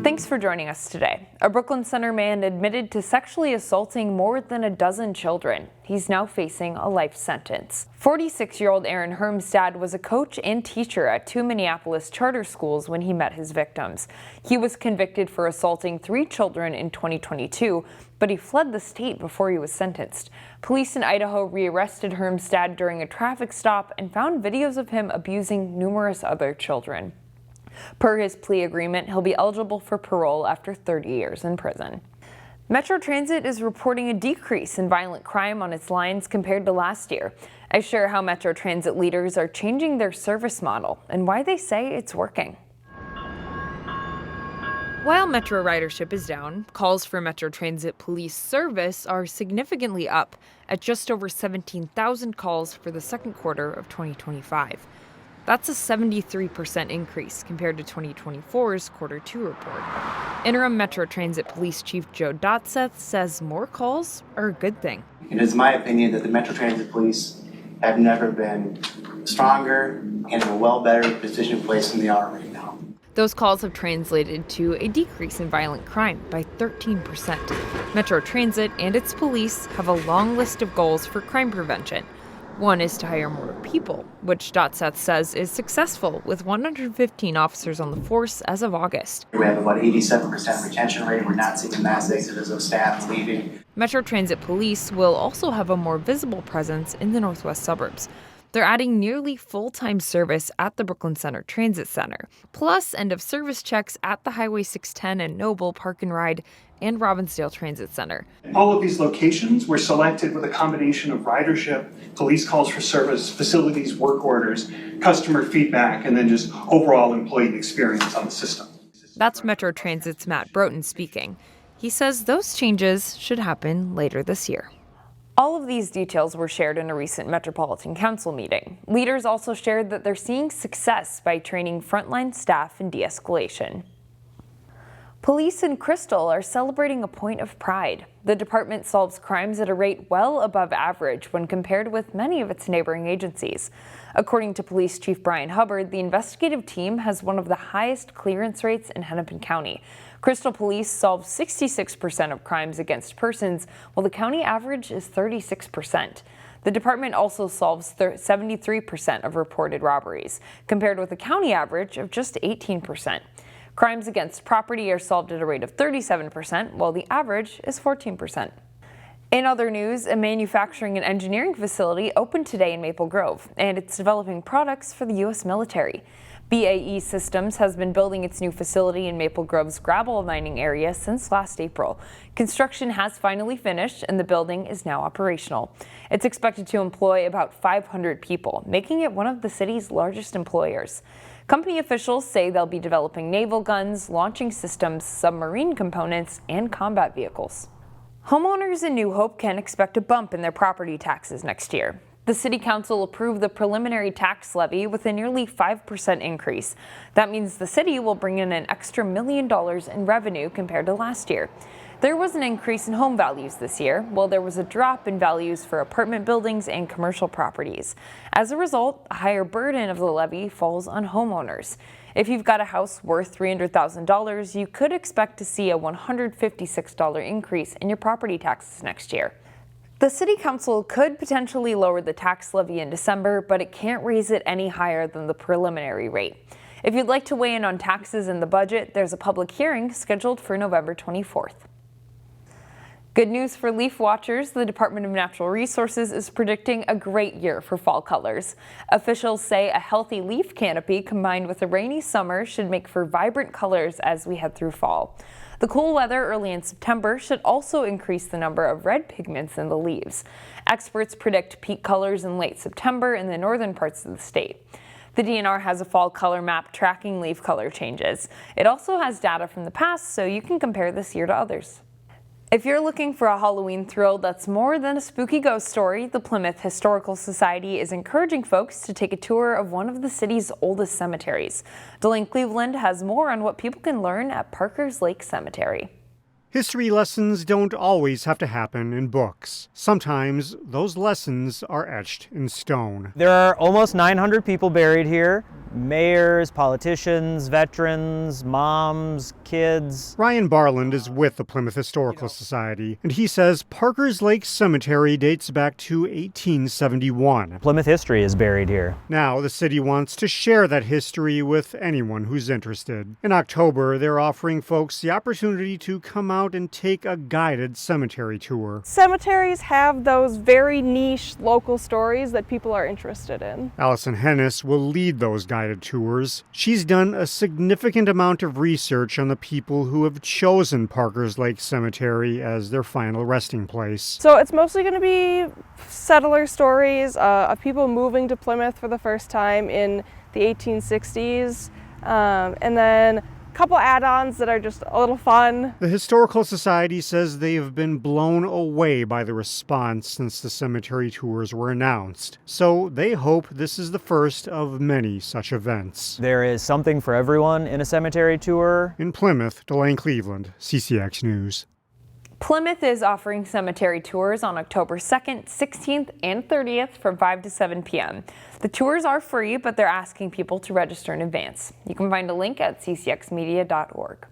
Thanks for joining us today. A Brooklyn Center man admitted to sexually assaulting more than a dozen children. He's now facing a life sentence. 46-year-old Aaron Hermstad was a coach and teacher at 2 Minneapolis charter schools when he met his victims. He was convicted for assaulting 3 children in 2022, but he fled the state before he was sentenced. Police in Idaho rearrested Hermstad during a traffic stop and found videos of him abusing numerous other children. Per his plea agreement, he'll be eligible for parole after 30 years in prison. Metro Transit is reporting a decrease in violent crime on its lines compared to last year. I share how Metro Transit leaders are changing their service model and why they say it's working. While Metro ridership is down, calls for Metro Transit police service are significantly up at just over 17,000 calls for the second quarter of 2025. That's a 73% increase compared to 2024's Quarter 2 report. Interim Metro Transit Police Chief Joe Dotseth says more calls are a good thing. It is my opinion that the Metro Transit Police have never been stronger and in a well better position place than they are right now. Those calls have translated to a decrease in violent crime by 13%. Metro Transit and its police have a long list of goals for crime prevention. One is to hire more people, which Dotseth says is successful with 115 officers on the force as of August. We have about 87% retention rate. We're not seeing mass exodus of staff leaving. Metro Transit Police will also have a more visible presence in the northwest suburbs. They're adding nearly full-time service at the Brooklyn Center Transit Center, plus end-of-service checks at the Highway 610 and Noble Park and Ride and Robbinsdale Transit Center. All of these locations were selected with a combination of ridership, police calls for service, facilities, work orders, customer feedback, and then just overall employee experience on the system. That's Metro Transit's Matt Broughton speaking. He says those changes should happen later this year. All of these details were shared in a recent Metropolitan Council meeting. Leaders also shared that they're seeing success by training frontline staff in de-escalation. Police in Crystal are celebrating a point of pride. The department solves crimes at a rate well above average when compared with many of its neighboring agencies. According to Police Chief Brian Hubbard, the investigative team has one of the highest clearance rates in Hennepin County. Crystal Police solves 66% of crimes against persons, while the county average is 36%. The department also solves 73% of reported robberies, compared with a county average of just 18%. Crimes against property are solved at a rate of 37%, while the average is 14%. In other news, a manufacturing and engineering facility opened today in Maple Grove, and it's developing products for the U.S. military. BAE Systems has been building its new facility in Maple Grove's gravel mining area since last April. Construction has finally finished, and the building is now operational. It's expected to employ about 500 people, making it one of the city's largest employers. Company officials say they'll be developing naval guns, launching systems, submarine components, and combat vehicles. Homeowners in New Hope can expect a bump in their property taxes next year. The City Council approved the preliminary tax levy with a nearly 5% increase. That means the city will bring in an extra $1 million in revenue compared to last year. There was an increase in home values this year, while there was a drop in values for apartment buildings and commercial properties. As a result, a higher burden of the levy falls on homeowners. If you've got a house worth $300,000, you could expect to see a $156 increase in your property taxes next year. The City Council could potentially lower the tax levy in December, but it can't raise it any higher than the preliminary rate. If you'd like to weigh in on taxes and the budget, there's a public hearing scheduled for November 24th. Good news for leaf watchers. The Department of Natural Resources is predicting a great year for fall colors. Officials say a healthy leaf canopy combined with a rainy summer should make for vibrant colors as we head through fall. The cool weather early in September should also increase the number of red pigments in the leaves. Experts predict peak colors in late September in the northern parts of the state. The DNR has a fall color map tracking leaf color changes. It also has data from the past, so you can compare this year to others. If you're looking for a Halloween thrill that's more than a spooky ghost story, the Plymouth Historical Society is encouraging folks to take a tour of one of the city's oldest cemeteries. Delane Cleveland has more on what people can learn at Parker's Lake Cemetery. History lessons don't always have to happen in books. Sometimes those lessons are etched in stone. There are almost 900 people buried here. mayors, politicians, veterans, moms, kids. Ryan Barland is with the Plymouth Historical Society, and he says Parker's Lake Cemetery dates back to 1871. Plymouth history is buried here. Now, the city wants to share that history with anyone who's interested. In October, they're offering folks the opportunity to come out and take a guided cemetery tour. Cemeteries have those very niche local stories that people are interested in. Allison Hennis will lead those guided tours. She's done a significant amount of research on the people who have chosen Parker's Lake Cemetery as their final resting place. So it's mostly going to be settler stories of people moving to Plymouth for the first time in the 1860s, and then couple add-ons that are just a little fun. The Historical Society says they have been blown away by the response since the cemetery tours were announced. So they hope this is the first of many such events. There is something for everyone in a cemetery tour. In Plymouth, Delane Cleveland, CCX News. Plymouth is offering cemetery tours on October 2nd, 16th, and 30th from 5 to 7 p.m. The tours are free, but they're asking people to register in advance. You can find a link at ccxmedia.org.